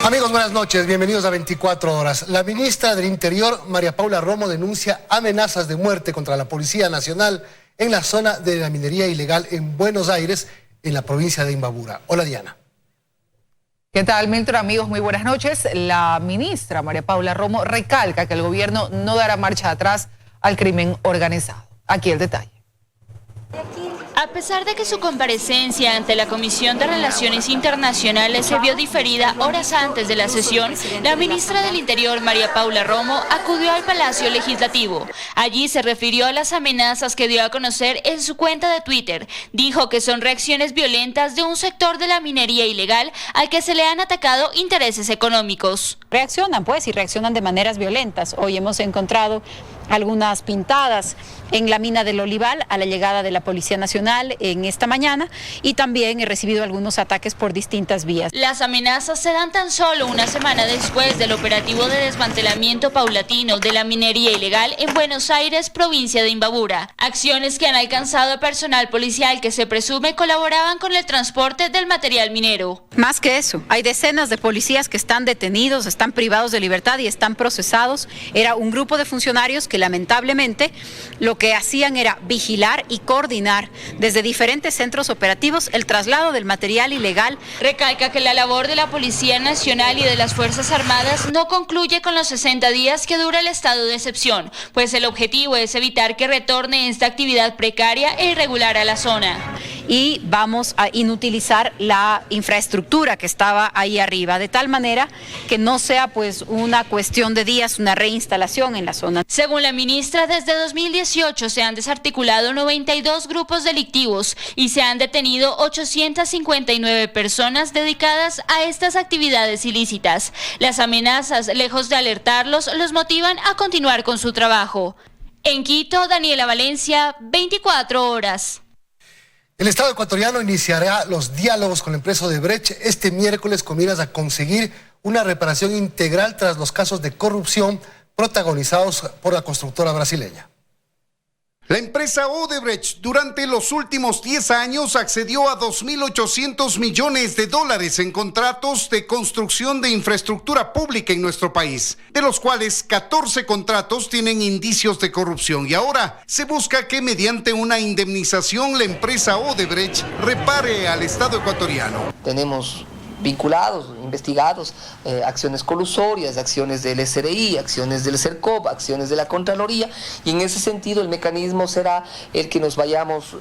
Amigos, buenas noches, bienvenidos a 24 horas. La ministra del Interior, María Paula Romo, denuncia amenazas de muerte contra la Policía Nacional en la zona de la minería ilegal en Buenos Aires, en la provincia de Imbabura. Hola, Diana. ¿Qué tal, Milton? Amigos, muy buenas noches. La ministra María Paula Romo recalca que el gobierno no dará marcha atrás al crimen organizado. Aquí el detalle. A pesar de que su comparecencia ante la Comisión de Relaciones Internacionales se vio diferida horas antes de la sesión, la ministra del Interior, María Paula Romo, acudió al Palacio Legislativo. Allí se refirió a las amenazas que dio a conocer en su cuenta de Twitter. Dijo que son reacciones violentas de un sector de la minería ilegal al que se le han atacado intereses económicos. Reaccionan pues y reaccionan de maneras violentas. Hoy hemos encontrado algunas pintadas en la mina del Olival a la llegada de la Policía Nacional en esta mañana, y también he recibido algunos ataques por distintas vías. Las amenazas se dan tan solo una semana después del operativo de desmantelamiento paulatino de la minería ilegal en Buenos Aires, provincia de Imbabura. Acciones que han alcanzado personal policial que se presume colaboraban con el transporte del material minero. Más que eso, hay decenas de policías que están detenidos, están privados de libertad y están procesados. Era un grupo de funcionarios que lamentablemente lo que hacían era vigilar y coordinar desde diferentes centros operativos el traslado del material ilegal. Recalca que la labor de la Policía Nacional y de las Fuerzas Armadas no concluye con los 60 días que dura el estado de excepción, pues el objetivo es evitar que retorne esta actividad precaria e irregular a la zona. Y vamos a inutilizar la infraestructura que estaba ahí arriba, de tal manera que no sea pues una cuestión de días, una reinstalación en la zona. Según la ministra, desde 2018 se han desarticulado 92 grupos delictivos y se han detenido 859 personas dedicadas a estas actividades ilícitas. Las amenazas, lejos de alertarlos, los motivan a continuar con su trabajo. En Quito, Daniela Valencia, 24 horas. El Estado ecuatoriano iniciará los diálogos con la empresa Odebrecht este miércoles con miras a conseguir una reparación integral tras los casos de corrupción protagonizados por la constructora brasileña. La empresa Odebrecht durante los últimos 10 años accedió a 2.800 millones de dólares en contratos de construcción de infraestructura pública en nuestro país, de los cuales 14 contratos tienen indicios de corrupción, y ahora se busca que mediante una indemnización la empresa Odebrecht repare al Estado ecuatoriano. Tenemos vinculados, investigados, acciones colusorias, acciones del SRI, acciones del CERCOP, acciones de la Contraloría, y en ese sentido el mecanismo será el que nos vayamos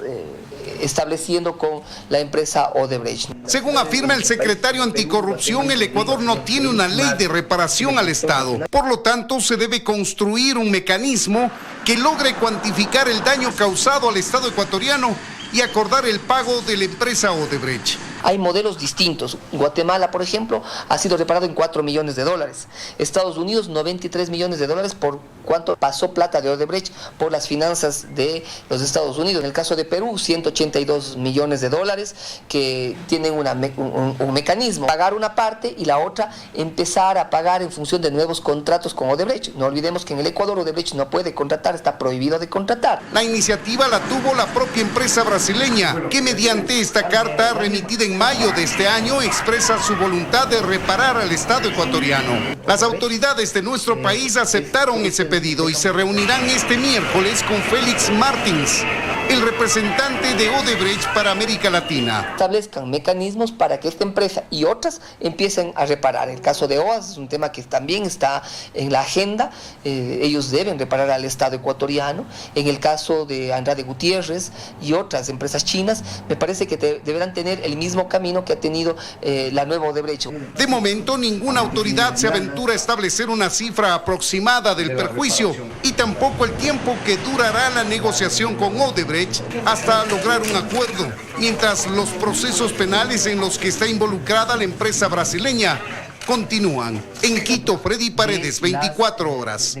estableciendo con la empresa Odebrecht. Según afirma el secretario anticorrupción, el Ecuador no tiene una ley de reparación al Estado. Por lo tanto, se debe construir un mecanismo que logre cuantificar el daño causado al Estado ecuatoriano y acordar el pago de la empresa Odebrecht. Hay modelos distintos. Guatemala, por ejemplo, ha sido reparado en 4 millones de dólares. Estados Unidos, 93 millones de dólares por cuánto pasó plata de Odebrecht por las finanzas de los Estados Unidos. En el caso de Perú, 182 millones de dólares que tienen un mecanismo. Pagar una parte y la otra empezar a pagar en función de nuevos contratos con Odebrecht. No olvidemos que en el Ecuador Odebrecht no puede contratar, está prohibido de contratar. La iniciativa la tuvo la propia empresa brasileña, que mediante esta carta remitida en mayo de este año expresa su voluntad de reparar al Estado ecuatoriano. Las autoridades de nuestro país aceptaron ese pedido y se reunirán este miércoles con Félix Martins, el representante de Odebrecht para América Latina. Establezcan mecanismos para que esta empresa y otras empiecen a reparar. El caso de OAS es un tema que también está en la agenda. Ellos deben reparar al Estado ecuatoriano. En el caso de Andrade Gutiérrez y otras empresas chinas, me parece que deberán tener el mismo camino que ha tenido la nueva Odebrecht. De momento, ninguna autoridad se aventura a establecer una cifra aproximada del perjuicio y tampoco el tiempo que durará la negociación con Odebrecht hasta lograr un acuerdo, mientras los procesos penales en los que está involucrada la empresa brasileña continúan. En Quito, Freddy Paredes, 24 horas.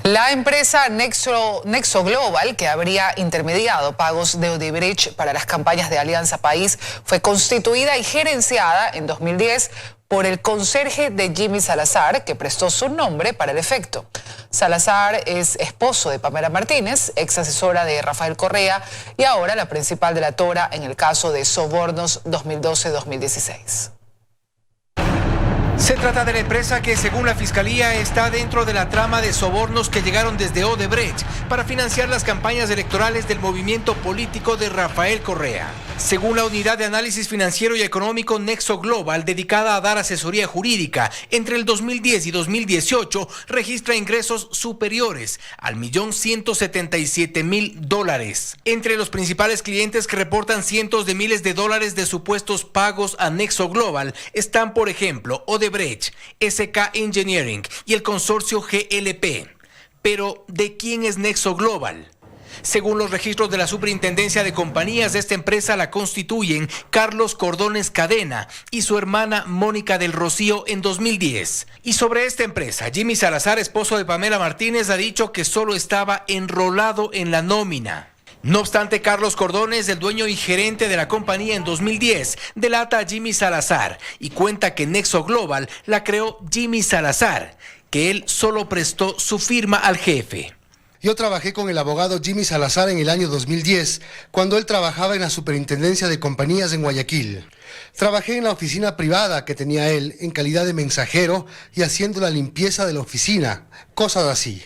La empresa Nexo Global, que habría intermediado pagos de Odebrecht para las campañas de Alianza País, fue constituida y gerenciada en 2010 por el conserje de Jimmy Salazar, que prestó su nombre para el efecto. Salazar es esposo de Pamela Martínez, ex asesora de Rafael Correa y ahora la principal delatora en el caso de sobornos 2012-2016. Se trata de la empresa que, según la Fiscalía, está dentro de la trama de sobornos que llegaron desde Odebrecht para financiar las campañas electorales del movimiento político de Rafael Correa. Según la Unidad de Análisis Financiero y Económico Nexo Global, dedicada a dar asesoría jurídica, entre el 2010 y 2018 registra ingresos superiores al $1.177.000. Entre los principales clientes que reportan cientos de miles de dólares de supuestos pagos a Nexo Global están, por ejemplo, Odebrecht, SK Engineering y el consorcio GLP. Pero, ¿de quién es Nexo Global? Según los registros de la Superintendencia de Compañías de esta empresa, la constituyen Carlos Cordones Cadena y su hermana Mónica del Rocío en 2010. Y sobre esta empresa, Jimmy Salazar, esposo de Pamela Martínez, ha dicho que solo estaba enrolado en la nómina. No obstante, Carlos Cordones, el dueño y gerente de la compañía en 2010, delata a Jimmy Salazar y cuenta que Nexo Global la creó Jimmy Salazar, que él solo prestó su firma al jefe. Yo trabajé con el abogado Jimmy Salazar en el año 2010, cuando él trabajaba en la Superintendencia de Compañías en Guayaquil. Trabajé en la oficina privada que tenía él en calidad de mensajero y haciendo la limpieza de la oficina, cosas así.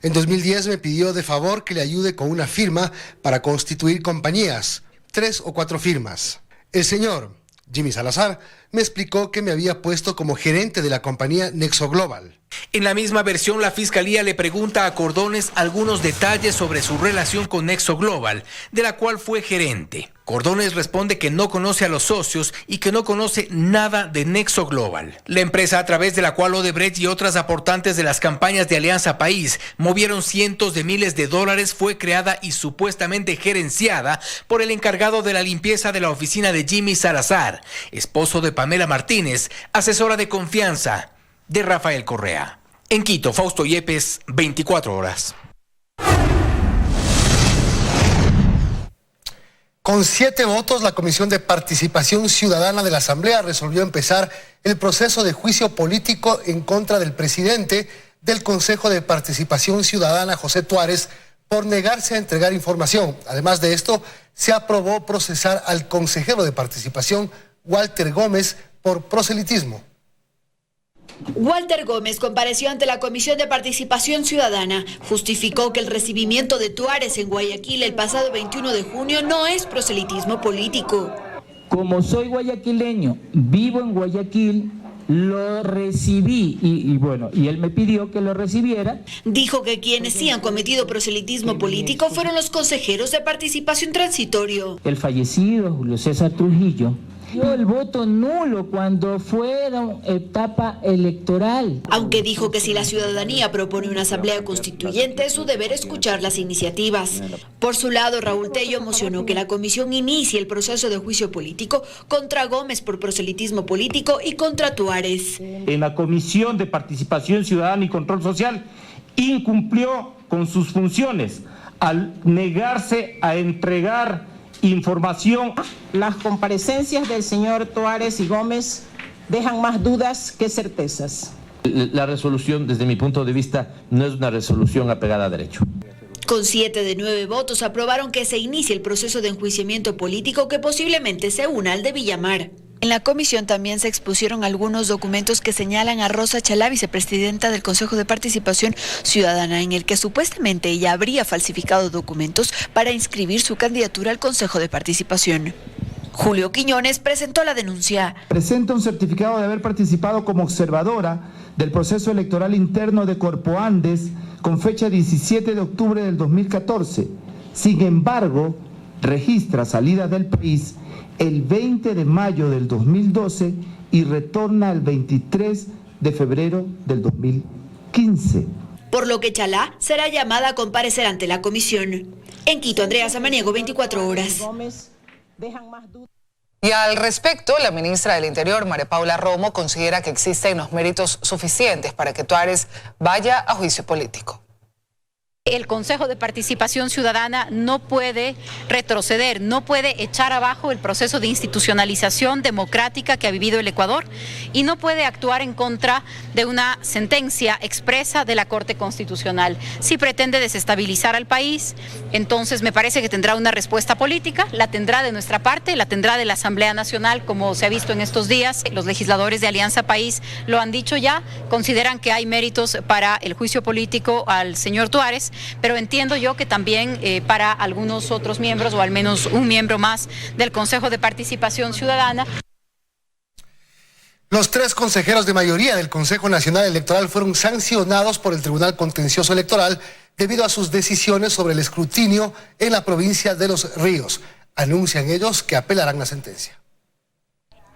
En 2010 me pidió de favor que le ayude con una firma para constituir compañías, 3 o 4 firmas. El señor Jimmy Salazar me explicó que me había puesto como gerente de la compañía Nexo Global. En la misma versión, la Fiscalía le pregunta a Cordones algunos detalles sobre su relación con Nexo Global, de la cual fue gerente. Cordones responde que no conoce a los socios y que no conoce nada de Nexo Global. La empresa a través de la cual Odebrecht y otras aportantes de las campañas de Alianza País movieron cientos de miles de dólares fue creada y supuestamente gerenciada por el encargado de la limpieza de la oficina de Jimmy Salazar, esposo de Pamela Martínez, asesora de confianza de Rafael Correa. En Quito, Fausto Yepes, 24 horas. Con 7 votos, la Comisión de Participación Ciudadana de la Asamblea resolvió empezar el proceso de juicio político en contra del presidente del Consejo de Participación Ciudadana, José Tuárez, por negarse a entregar información. Además de esto, se aprobó procesar al consejero de Participación, Walter Gómez, por proselitismo. Walter Gómez compareció ante la Comisión de Participación Ciudadana. Justificó que el recibimiento de Tuárez en Guayaquil el pasado 21 de junio no es proselitismo político. Como soy guayaquileño, vivo en Guayaquil, lo recibí y él me pidió que lo recibiera. Dijo que quienes sí han cometido proselitismo político fueron los consejeros de participación transitorio. El fallecido Julio César Trujillo dio el voto nulo cuando fueron etapa electoral. Aunque dijo que si la ciudadanía propone una asamblea constituyente, es su deber escuchar las iniciativas. Por su lado, Raúl Tello emocionó que la comisión inicie el proceso de juicio político contra Gómez por proselitismo político y contra Tuárez. En la Comisión de Participación Ciudadana y Control Social incumplió con sus funciones al negarse a entregar información. Las comparecencias del señor Tuárez y Gómez dejan más dudas que certezas. La resolución, desde mi punto de vista, no es una resolución apegada a derecho. Con 7 de 9 votos aprobaron que se inicie el proceso de enjuiciamiento político que posiblemente se una al de Villamar. En la comisión también se expusieron algunos documentos que señalan a Rosa Chalá, vicepresidenta del Consejo de Participación Ciudadana, en el que supuestamente ella habría falsificado documentos para inscribir su candidatura al Consejo de Participación. Julio Quiñones presentó la denuncia. Presenta un certificado de haber participado como observadora del proceso electoral interno de Corpo Andes con fecha 17 de octubre del 2014. Sin embargo, registra salida del país el 20 de mayo del 2012 y retorna el 23 de febrero del 2015. Por lo que Chalá será llamada a comparecer ante la comisión. En Quito, Andrea Samaniego, 24 horas. Y al respecto, la ministra del Interior, María Paula Romo, considera que existen los méritos suficientes para que Tuárez vaya a juicio político. El Consejo de Participación Ciudadana no puede retroceder, no puede echar abajo el proceso de institucionalización democrática que ha vivido el Ecuador y no puede actuar en contra de una sentencia expresa de la Corte Constitucional. Si pretende desestabilizar al país, entonces me parece que tendrá una respuesta política, la tendrá de nuestra parte, la tendrá de la Asamblea Nacional, como se ha visto en estos días. Los legisladores de Alianza País lo han dicho ya, consideran que hay méritos para el juicio político al señor Tuárez, pero entiendo yo que también para algunos otros miembros, o al menos un miembro más del Consejo de Participación Ciudadana. Los 3 consejeros de mayoría del Consejo Nacional Electoral fueron sancionados por el Tribunal Contencioso Electoral debido a sus decisiones sobre el escrutinio en la provincia de Los Ríos. Anuncian ellos que apelarán la sentencia.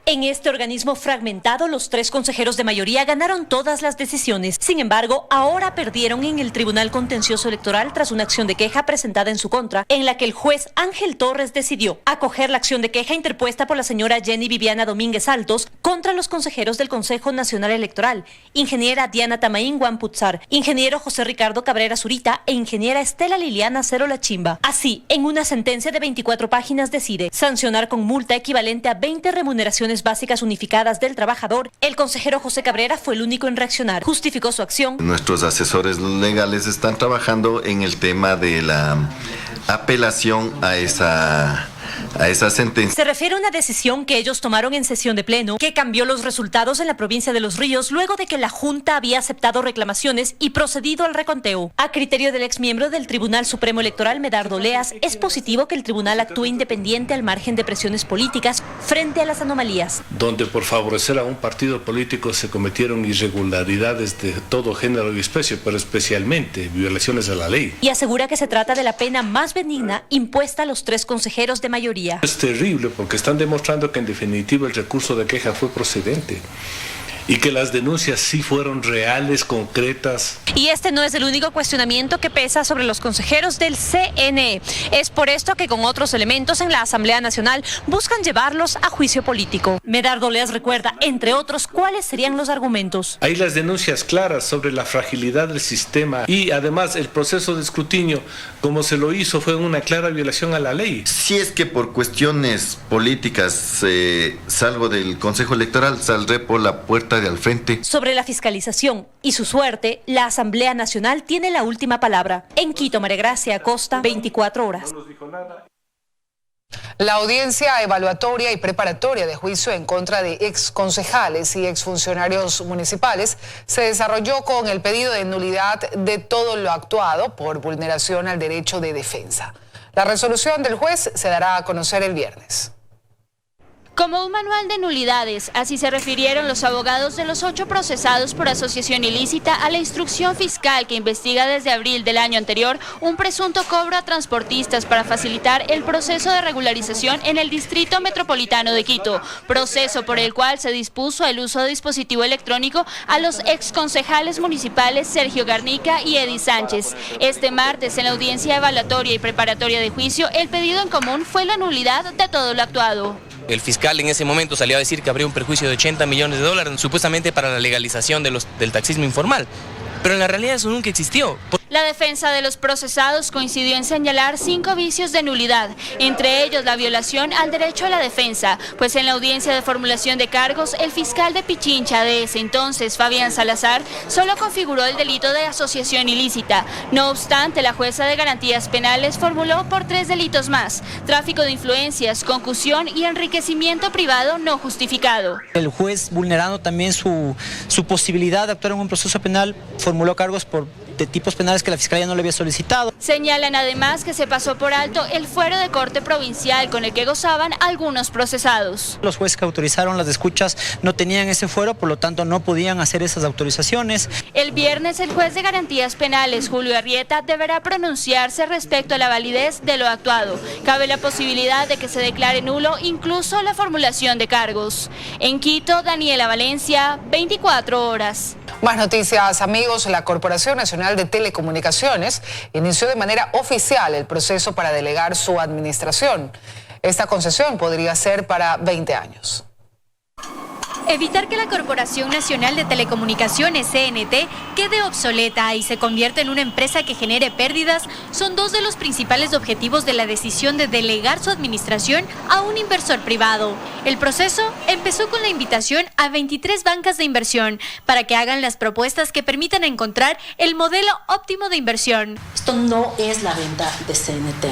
En este organismo fragmentado, los 3 consejeros de mayoría ganaron todas las decisiones. Sin embargo, ahora perdieron en el Tribunal Contencioso Electoral tras una acción de queja presentada en su contra, en la que el juez Ángel Torres decidió acoger la acción de queja interpuesta por la señora Jenny Viviana Domínguez Altos contra los consejeros del Consejo Nacional Electoral, ingeniera Diana Tamaín Guamputzar, ingeniero José Ricardo Cabrera Zurita e ingeniera Estela Liliana Cero La Chimba. Así, en una sentencia de 24 páginas decide sancionar con multa equivalente a 20 remuneraciones básicas unificadas del trabajador. El consejero José Cabrera fue el único en reaccionar. Justificó su acción. Nuestros asesores legales están trabajando en el tema de la apelación a esa sentencia. Se refiere a una decisión que ellos tomaron en sesión de pleno que cambió los resultados en la provincia de Los Ríos luego de que la Junta había aceptado reclamaciones y procedido al reconteo. A criterio del exmiembro del Tribunal Supremo Electoral, Medardo Leas, es positivo que el tribunal actúe independiente al margen de presiones políticas frente a las anomalías. Donde por favorecer a un partido político se cometieron irregularidades de todo género y especie, pero especialmente violaciones a la ley. Y asegura que se trata de la pena más benigna impuesta a los 3 consejeros de mayoría. Es terrible porque están demostrando que en definitiva el recurso de queja fue procedente y que las denuncias sí fueron reales, concretas. Y este no es el único cuestionamiento que pesa sobre los consejeros del CNE. Es por esto que con otros elementos en la Asamblea Nacional buscan llevarlos a juicio político. Medardo Leas recuerda, entre otros, cuáles serían los argumentos. Hay las denuncias claras sobre la fragilidad del sistema y además el proceso de escrutinio, como se lo hizo, fue una clara violación a la ley. Si es que por cuestiones políticas salgo del Consejo Electoral, saldré por la puerta de al frente. Sobre la fiscalización y su suerte, la Asamblea Nacional tiene la última palabra. En Quito, María Gracia Acosta, 24 horas. La audiencia evaluatoria y preparatoria de juicio en contra de exconcejales y exfuncionarios municipales se desarrolló con el pedido de nulidad de todo lo actuado por vulneración al derecho de defensa. La resolución del juez se dará a conocer el viernes. Como un manual de nulidades, así se refirieron los abogados de los 8 procesados por asociación ilícita a la instrucción fiscal que investiga desde abril del año anterior un presunto cobro a transportistas para facilitar el proceso de regularización en el Distrito Metropolitano de Quito, proceso por el cual se dispuso el uso de dispositivo electrónico a los exconcejales municipales Sergio Garnica y Eddie Sánchez. Este martes, en la audiencia evaluatoria y preparatoria de juicio, el pedido en común fue la nulidad de todo lo actuado. El fiscal en ese momento salió a decir que habría un perjuicio de $80 millones, supuestamente para la legalización del taxismo informal. Pero en la realidad eso nunca existió. La defensa de los procesados coincidió en señalar 5 vicios de nulidad, entre ellos la violación al derecho a la defensa, pues en la audiencia de formulación de cargos, el fiscal de Pichincha de ese entonces, Fabián Salazar, solo configuró el delito de asociación ilícita. No obstante, la jueza de garantías penales formuló por 3 delitos más: tráfico de influencias, concusión y enriquecimiento privado no justificado. El juez, vulnerando también su posibilidad de actuar en un proceso penal, formuló cargos de tipos penales que la Fiscalía no le había solicitado. Señalan además que se pasó por alto el fuero de corte provincial con el que gozaban algunos procesados. Los jueces que autorizaron las escuchas no tenían ese fuero, por lo tanto no podían hacer esas autorizaciones. El viernes el juez de garantías penales, Julio Arrieta, deberá pronunciarse respecto a la validez de lo actuado. Cabe la posibilidad de que se declare nulo incluso la formulación de cargos. En Quito, Daniela Valencia, 24 horas. Más noticias, amigos. La Corporación Nacional de Telecomunicaciones inició de manera oficial el proceso para delegar su administración. Esta concesión podría ser para 20 años. Evitar que la Corporación Nacional de Telecomunicaciones, CNT, quede obsoleta y se convierta en una empresa que genere pérdidas son dos de los principales objetivos de la decisión de delegar su administración a un inversor privado. El proceso empezó con la invitación a 23 bancas de inversión para que hagan las propuestas que permitan encontrar el modelo óptimo de inversión. Esto no es la venta de CNT.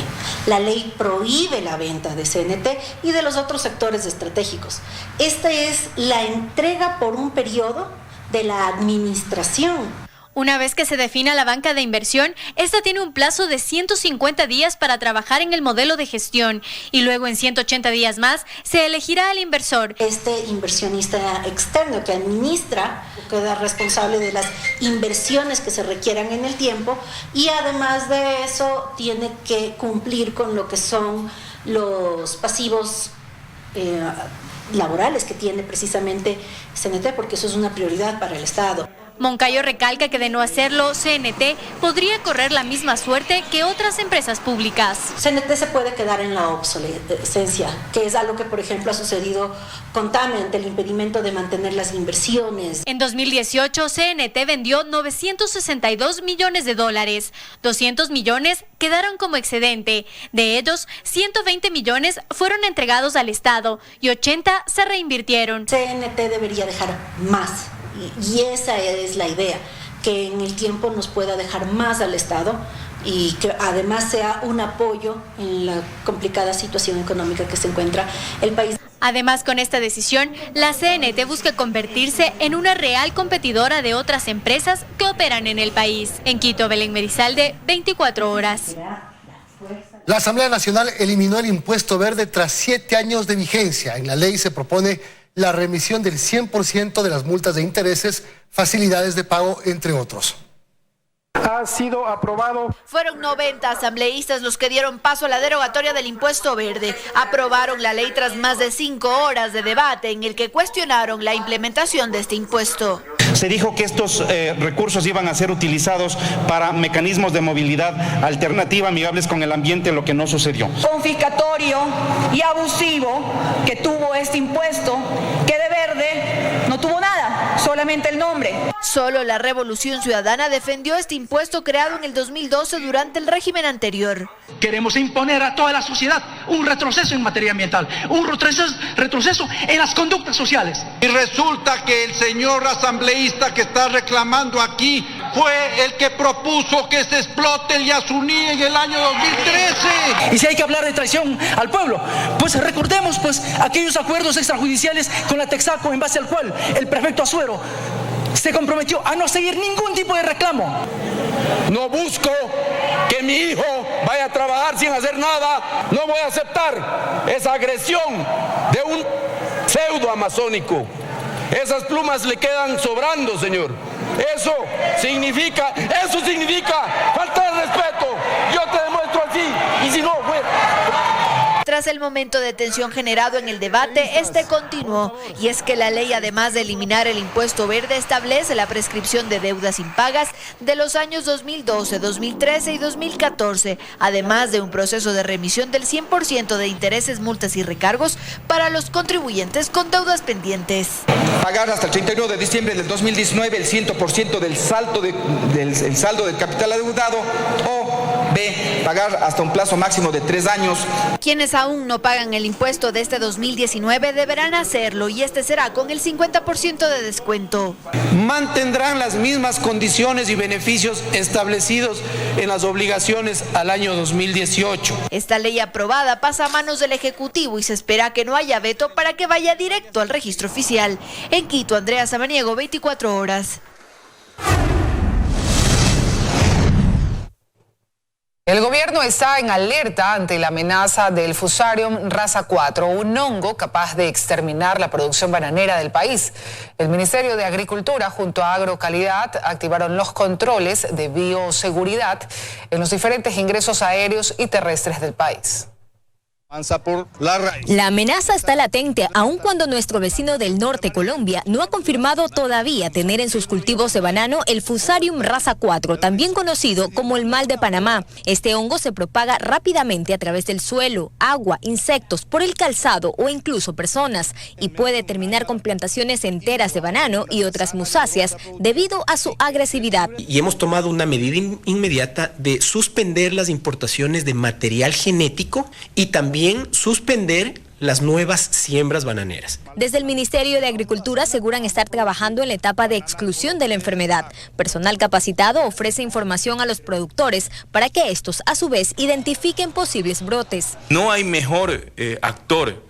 La ley prohíbe la venta de CNT y de los otros sectores estratégicos. Esta es la entrega por un periodo de la administración. Una vez que se defina la banca de inversión, esta tiene un plazo de 150 días para trabajar en el modelo de gestión y luego en 180 días más se elegirá al inversor. Este inversionista externo que administra queda responsable de las inversiones que se requieran en el tiempo y además de eso tiene que cumplir con lo que son los pasivos laborales que tiene precisamente CNT, porque eso es una prioridad para el Estado. Moncayo recalca que de no hacerlo, CNT podría correr la misma suerte que otras empresas públicas. CNT se puede quedar en la obsolescencia, que es algo que, por ejemplo, ha sucedido con TAME ante el impedimento de mantener las inversiones. En 2018, CNT vendió $962 millones. 200 millones quedaron como excedente. De ellos, 120 millones fueron entregados al Estado y 80 se reinvirtieron. CNT debería dejar más. Y esa es la idea, que en el tiempo nos pueda dejar más al Estado y que además sea un apoyo en la complicada situación económica que se encuentra el país. Además, con esta decisión, la CNT busca convertirse en una real competidora de otras empresas que operan en el país. En Quito, Belén Merizalde, 24 horas. La Asamblea Nacional eliminó el impuesto verde tras 7 años de vigencia. En la ley se propone la remisión del 100% de las multas de intereses, facilidades de pago, entre otros. Ha sido aprobado. Fueron 90 asambleístas los que dieron paso a la derogatoria del impuesto verde. Aprobaron la ley tras más de 5 horas de debate en el que cuestionaron la implementación de este impuesto. Se dijo que estos recursos iban a ser utilizados para mecanismos de movilidad alternativa amigables con el ambiente, lo que no sucedió. Confiscatorio y abusivo que tuvo este impuesto, que de verde no tuvo nada, solamente el nombre. Solo la Revolución Ciudadana defendió este impuesto creado en el 2012 durante el régimen anterior. Queremos imponer a toda la sociedad un retroceso en materia ambiental, un retroceso en las conductas sociales. Y resulta que el señor asambleísta que está reclamando aquí fue el que propuso que se explote el Yasuní en el año 2013. Y si hay que hablar de traición al pueblo, pues recordemos aquellos acuerdos extrajudiciales con la Texaco, en base al cual el prefecto Azuero se comprometió a no seguir ningún tipo de reclamo. No busco que mi hijo vaya a trabajar sin hacer nada. No voy a aceptar esa agresión de un pseudo amazónico. Esas plumas le quedan sobrando, señor. Eso significa falta de respeto. Yo te demuestro así. Y si no, pues... Tras el momento de tensión generado en el debate, este continuó. Y es que la ley, además de eliminar el impuesto verde, establece la prescripción de deudas impagas de los años 2012, 2013 y 2014, además de un proceso de remisión del 100% de intereses, multas y recargos para los contribuyentes con deudas pendientes. Pagar hasta el 31 de diciembre del 2019 el 100% del saldo del capital adeudado, o B, pagar hasta un plazo máximo de 3 años. Quienes aún no pagan el impuesto de este 2019 deberán hacerlo, y este será con el 50% de descuento. Mantendrán las mismas condiciones y beneficios establecidos en las obligaciones al año 2018. Esta ley aprobada pasa a manos del Ejecutivo y se espera que no haya veto para que vaya directo al registro oficial. En Quito, Andrea Samaniego, 24 horas. El gobierno está en alerta ante la amenaza del Fusarium raza 4, un hongo capaz de exterminar la producción bananera del país. El Ministerio de Agricultura junto a Agrocalidad activaron los controles de bioseguridad en los diferentes ingresos aéreos y terrestres del país. La amenaza está latente, aun cuando nuestro vecino del norte, Colombia, no ha confirmado todavía tener en sus cultivos de banano el Fusarium raza 4, también conocido como el mal de Panamá. Este hongo se propaga rápidamente a través del suelo, agua, insectos, por el calzado o incluso personas, y puede terminar con plantaciones enteras de banano y otras musáceas debido a su agresividad. Y hemos tomado una medida inmediata de suspender las importaciones de material genético y también suspender las nuevas siembras bananeras. Desde el Ministerio de Agricultura aseguran estar trabajando en la etapa de exclusión de la enfermedad. Personal capacitado ofrece información a los productores para que estos a su vez identifiquen posibles brotes. No hay mejor actor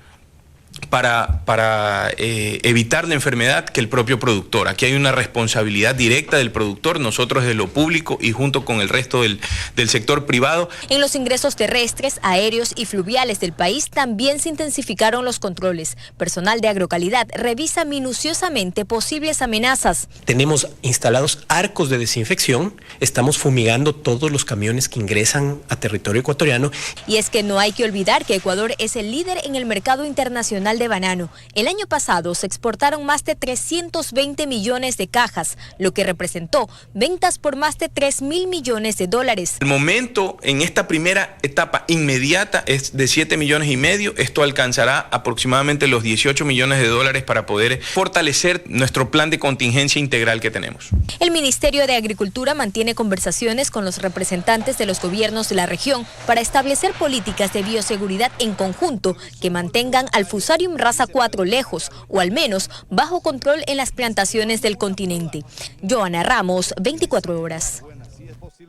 para evitar la enfermedad que el propio productor. Aquí hay una responsabilidad directa del productor, nosotros de lo público y junto con el resto del sector privado. En los ingresos terrestres, aéreos y fluviales del país también se intensificaron los controles. Personal de Agrocalidad revisa minuciosamente posibles amenazas. Tenemos instalados arcos de desinfección, estamos fumigando todos los camiones que ingresan a territorio ecuatoriano. Y es que no hay que olvidar que Ecuador es el líder en el mercado internacional de banano. El año pasado se exportaron más de 320 millones de cajas, lo que representó ventas por más de 3.000 millones de dólares. El momento en esta primera etapa inmediata es de 7,5 millones. Esto alcanzará aproximadamente los 18 millones de dólares para poder fortalecer nuestro plan de contingencia integral que tenemos. El Ministerio de Agricultura mantiene conversaciones con los representantes de los gobiernos de la región para establecer políticas de bioseguridad en conjunto que mantengan al Fusarium raza 4 lejos o al menos bajo control en las plantaciones del continente. Joana Ramos, 24 horas.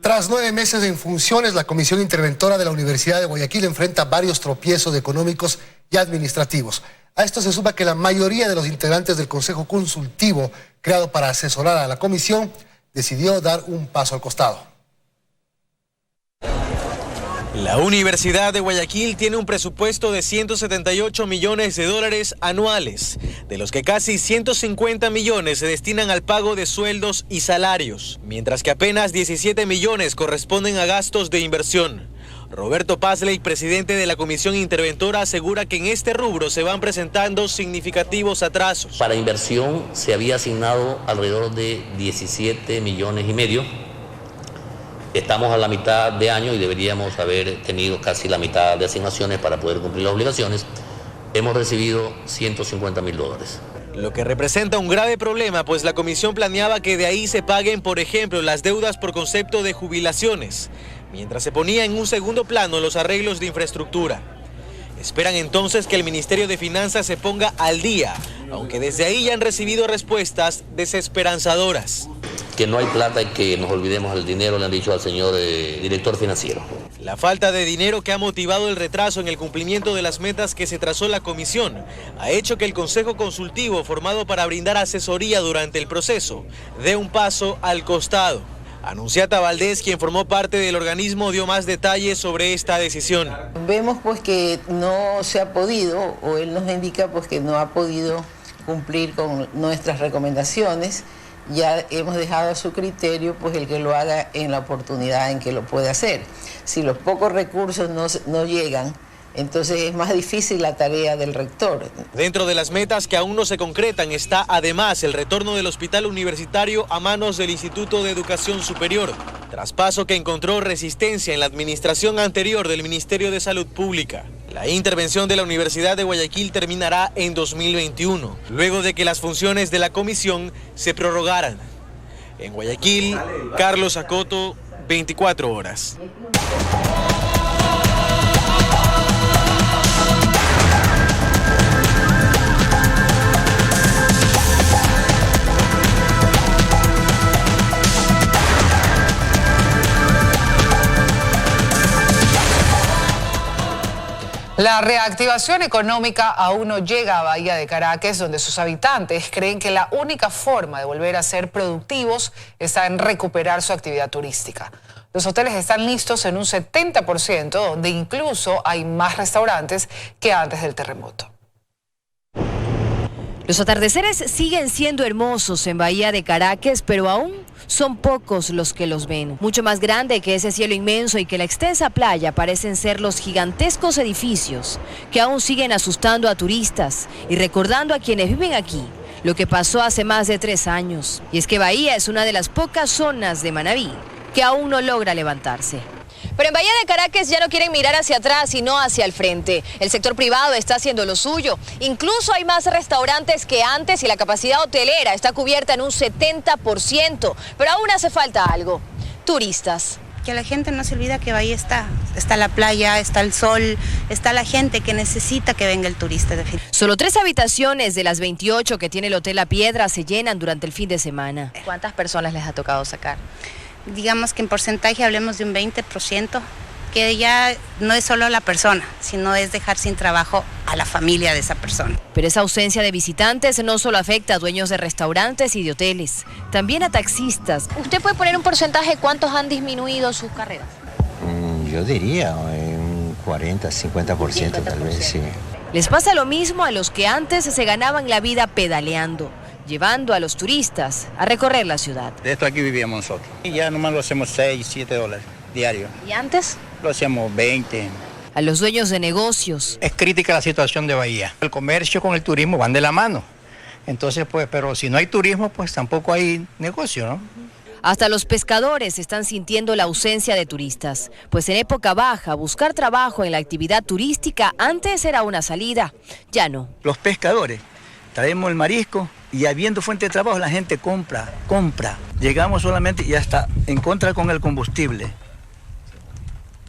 Tras 9 meses en funciones, la Comisión Interventora de la Universidad de Guayaquil enfrenta varios tropiezos económicos y administrativos. A esto se suma que la mayoría de los integrantes del Consejo Consultivo, creado para asesorar a la comisión, decidió dar un paso al costado. La Universidad de Guayaquil tiene un presupuesto de 178 millones de dólares anuales, de los que casi 150 millones se destinan al pago de sueldos y salarios, mientras que apenas 17 millones corresponden a gastos de inversión. Roberto Pazley, presidente de la Comisión Interventora, asegura que en este rubro se van presentando significativos atrasos. Para inversión se había asignado alrededor de 17 millones y medio. Estamos a la mitad de año y deberíamos haber tenido casi la mitad de asignaciones para poder cumplir las obligaciones. Hemos recibido 150.000 dólares. Lo que representa un grave problema, pues la comisión planeaba que de ahí se paguen, por ejemplo, las deudas por concepto de jubilaciones, mientras se ponía en un segundo plano los arreglos de infraestructura. Esperan entonces que el Ministerio de Finanzas se ponga al día, aunque desde ahí ya han recibido respuestas desesperanzadoras. Que no hay plata y que nos olvidemos del dinero, le han dicho al señor director financiero. La falta de dinero que ha motivado el retraso en el cumplimiento de las metas que se trazó la comisión ha hecho que el Consejo Consultivo, formado para brindar asesoría durante el proceso, dé un paso al costado. Anunciata Valdés, quien formó parte del organismo, dio más detalles sobre esta decisión. Vemos pues que no se ha podido, o él nos indica pues que no ha podido cumplir con nuestras recomendaciones. Ya hemos dejado a su criterio pues el que lo haga en la oportunidad en que lo puede hacer. Si los pocos recursos no llegan, entonces es más difícil la tarea del rector. Dentro de las metas que aún no se concretan está además el retorno del hospital universitario a manos del Instituto de Educación Superior, traspaso que encontró resistencia en la administración anterior del Ministerio de Salud Pública. La intervención de la Universidad de Guayaquil terminará en 2021, luego de que las funciones de la comisión se prorrogaran. En Guayaquil, Carlos Acoto, 24 horas. La reactivación económica aún no llega a Bahía de Caracas, donde sus habitantes creen que la única forma de volver a ser productivos está en recuperar su actividad turística. Los hoteles están listos en un 70%, donde incluso hay más restaurantes que antes del terremoto. Los atardeceres siguen siendo hermosos en Bahía de Caracas, pero aún son pocos los que los ven. Mucho más grande que ese cielo inmenso y que la extensa playa parecen ser los gigantescos edificios que aún siguen asustando a turistas y recordando a quienes viven aquí lo que pasó hace más de 3 años. Y es que Bahía es una de las pocas zonas de Manabí que aún no logra levantarse. Pero en Bahía de Caracas ya no quieren mirar hacia atrás, sino hacia el frente. El sector privado está haciendo lo suyo. Incluso hay más restaurantes que antes y la capacidad hotelera está cubierta en un 70%. Pero aún hace falta algo: turistas. Que la gente no se olvida que Bahía está la playa, está el sol, está la gente que necesita que venga el turista. Solo 3 habitaciones de las 28 que tiene el Hotel La Piedra se llenan durante el fin de semana. ¿Cuántas personas les ha tocado sacar? Digamos que en porcentaje hablemos de un 20%, que ya no es solo la persona, sino es dejar sin trabajo a la familia de esa persona. Pero esa ausencia de visitantes no solo afecta a dueños de restaurantes y de hoteles, también a taxistas. ¿Usted puede poner un porcentaje cuántos han disminuido sus carreras? Yo diría un 40-50% tal vez, sí. Les pasa lo mismo a los que antes se ganaban la vida pedaleando, llevando a los turistas a recorrer la ciudad. De esto aquí vivíamos nosotros. Y ya nomás lo hacemos $6-7 diario. ¿Y antes? Lo hacíamos 20. A los dueños de negocios. Es crítica la situación de Bahía. El comercio con el turismo van de la mano. Entonces, pues, pero si no hay turismo, pues tampoco hay negocio, ¿no? Hasta los pescadores están sintiendo la ausencia de turistas, pues en época baja buscar trabajo en la actividad turística antes era una salida, ya no. Los pescadores, traemos el marisco y habiendo fuente de trabajo la gente compra. Llegamos solamente y hasta en contra con el combustible.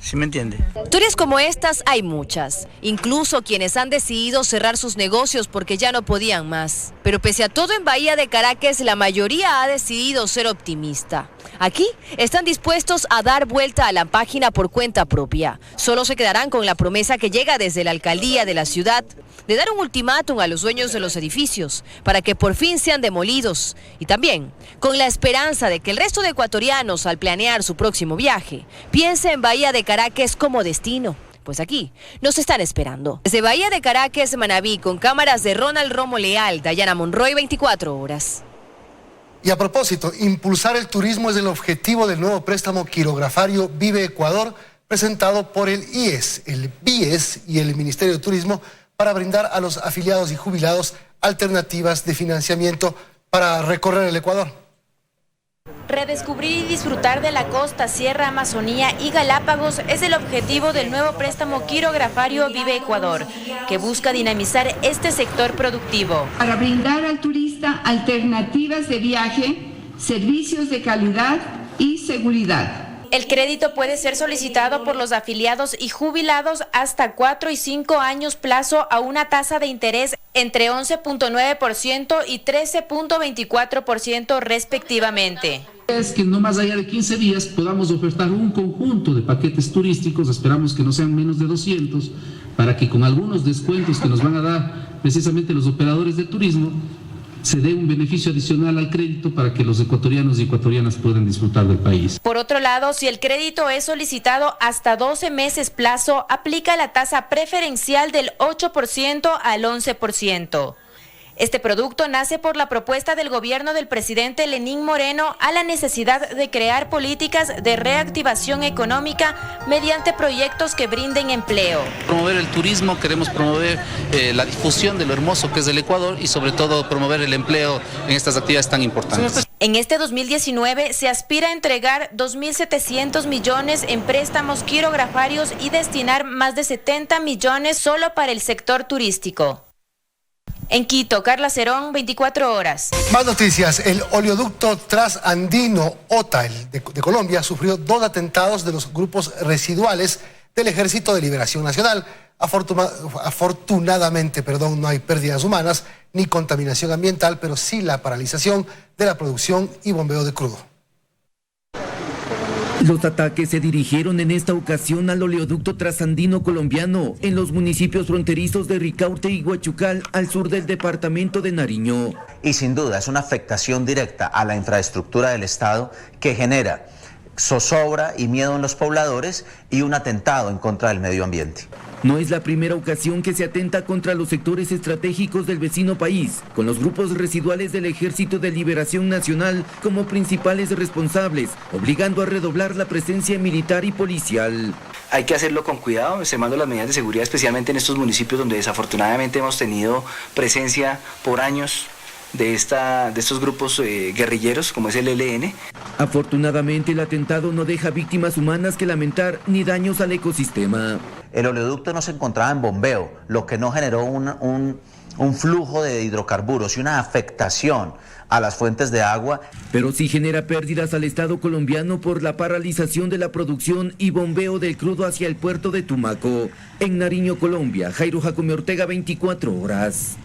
¿Sí me entiende? Historias como estas hay muchas, incluso quienes han decidido cerrar sus negocios porque ya no podían más. Pero pese a todo en Bahía de Caracas, la mayoría ha decidido ser optimista. Aquí están dispuestos a dar vuelta a la página por cuenta propia. Solo se quedarán con la promesa que llega desde la alcaldía de la ciudad de dar un ultimátum a los dueños de los edificios para que por fin sean demolidos, y también con la esperanza de que el resto de ecuatorianos, al planear su próximo viaje, piense en Bahía de Caracas como destino, pues aquí nos están esperando. Desde Bahía de Caracas, Manabí, con cámaras de Ronald Romo Leal, Dayana Monroy, 24 horas. Y a propósito, impulsar el turismo es el objetivo del nuevo préstamo quirografario Vive Ecuador, presentado por el IES, el BIES y el Ministerio de Turismo, para brindar a los afiliados y jubilados alternativas de financiamiento para recorrer el Ecuador. Redescubrir y disfrutar de la costa, sierra, Amazonía y Galápagos es el objetivo del nuevo préstamo quirografario Vive Ecuador, que busca dinamizar este sector productivo. Para brindar al turista alternativas de viaje, servicios de calidad y seguridad. El crédito puede ser solicitado por los afiliados y jubilados hasta 4 y 5 años plazo a una tasa de interés entre 11.9% y 13.24% respectivamente. Es que no más allá de 15 días podamos ofertar un conjunto de paquetes turísticos, esperamos que no sean menos de 200, para que con algunos descuentos que nos van a dar precisamente los operadores de turismo, se dé un beneficio adicional al crédito para que los ecuatorianos y ecuatorianas puedan disfrutar del país. Por otro lado, si el crédito es solicitado hasta 12 meses plazo, aplica la tasa preferencial del 8% al 11%. Este producto nace por la propuesta del gobierno del presidente Lenín Moreno a la necesidad de crear políticas de reactivación económica mediante proyectos que brinden empleo. Promover el turismo, queremos promover la difusión de lo hermoso que es el Ecuador y sobre todo promover el empleo en estas actividades tan importantes. En este 2019 se aspira a entregar 2.700 millones en préstamos quirografarios y destinar más de 70 millones solo para el sector turístico. En Quito, Carla Cerón, 24 horas. Más noticias. El oleoducto Transandino OTA de Colombia sufrió 2 atentados de los grupos residuales del Ejército de Liberación Nacional. Afortunadamente, no hay pérdidas humanas ni contaminación ambiental, pero sí la paralización de la producción y bombeo de crudo. Los ataques se dirigieron en esta ocasión al oleoducto Transandino colombiano en los municipios fronterizos de Ricaurte y Huachucal, al sur del departamento de Nariño. Y sin duda es una afectación directa a la infraestructura del Estado que genera zozobra y miedo en los pobladores y un atentado en contra del medio ambiente. No es la primera ocasión que se atenta contra los sectores estratégicos del vecino país, con los grupos residuales del Ejército de Liberación Nacional como principales responsables, obligando a redoblar la presencia militar y policial. Hay que hacerlo con cuidado, extremando las medidas de seguridad, especialmente en estos municipios donde desafortunadamente hemos tenido presencia por años de estos grupos guerrilleros, como es el ELN. Afortunadamente, el atentado no deja víctimas humanas que lamentar ni daños al ecosistema. El oleoducto no se encontraba en bombeo, lo que no generó un flujo de hidrocarburos y una afectación a las fuentes de agua. Pero sí genera pérdidas al Estado colombiano por la paralización de la producción y bombeo del crudo hacia el puerto de Tumaco. En Nariño, Colombia, Jairo Jacome Ortega, 24 horas.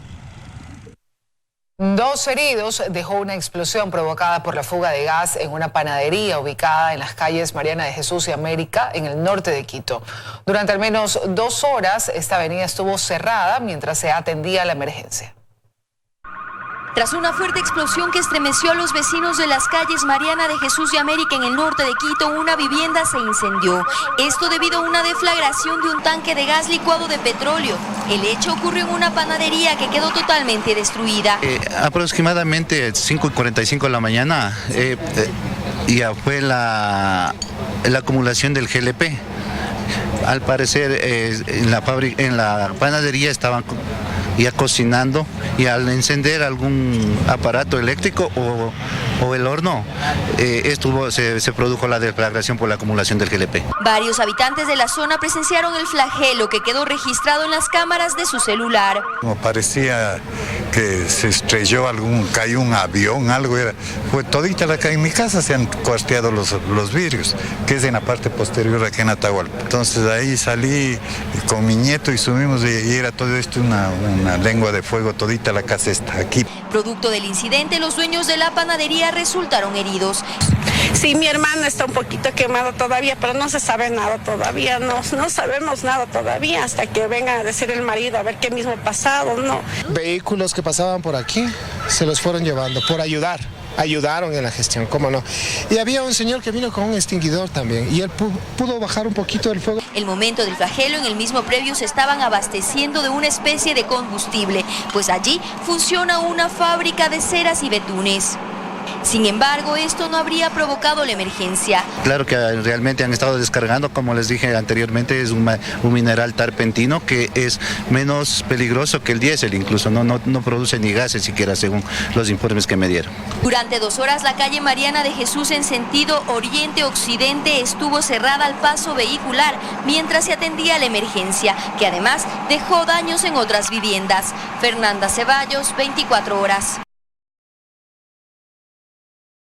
2 heridos dejó una explosión provocada por la fuga de gas en una panadería ubicada en las calles Mariana de Jesús y América, en el norte de Quito. Durante al menos 2 horas, esta avenida estuvo cerrada mientras se atendía la emergencia. Tras una fuerte explosión que estremeció a los vecinos de las calles Mariana de Jesús y América en el norte de Quito, una vivienda se incendió. Esto debido a una deflagración de un tanque de gas licuado de petróleo. El hecho ocurrió en una panadería que quedó totalmente destruida. Aproximadamente 5:45 de la mañana ya fue la acumulación del GLP. Al parecer en la panadería estaban ya cocinando, y al encender algún aparato eléctrico o el horno, se produjo la deflagración por la acumulación del GLP. Varios habitantes de la zona presenciaron el flagelo que quedó registrado en las cámaras de su celular. Como parecía que se estrelló cayó un avión, algo era. Fue todita la calle. En mi casa se han cuarteado los vidrios, que es en la parte posterior aquí en Atahualpa. Entonces ahí salí con mi nieto y subimos y era todo esto una lengua de fuego, todita la casa está aquí. Producto del incidente, los dueños de la panadería resultaron heridos. Sí, mi hermano está un poquito quemado todavía, pero no se sabe nada todavía, no sabemos nada todavía hasta que venga a decir el marido a ver qué mismo pasado, ¿no? Vehículos que pasaban por aquí se los fueron llevando por ayudaron en la gestión, cómo no. Y había un señor que vino con un extinguidor también y él pudo bajar un poquito el fuego. El momento del flagelo, en el mismo predio se estaban abasteciendo de una especie de combustible, pues allí funciona una fábrica de ceras y betunes. Sin embargo, esto no habría provocado la emergencia. Claro que realmente han estado descargando, como les dije anteriormente, es un mineral tarpentino que es menos peligroso que el diésel, incluso no produce ni gases siquiera, según los informes que me dieron. Durante 2 horas la calle Mariana de Jesús en sentido oriente-occidente estuvo cerrada al paso vehicular mientras se atendía la emergencia, que además dejó daños en otras viviendas. Fernanda Ceballos, 24 horas.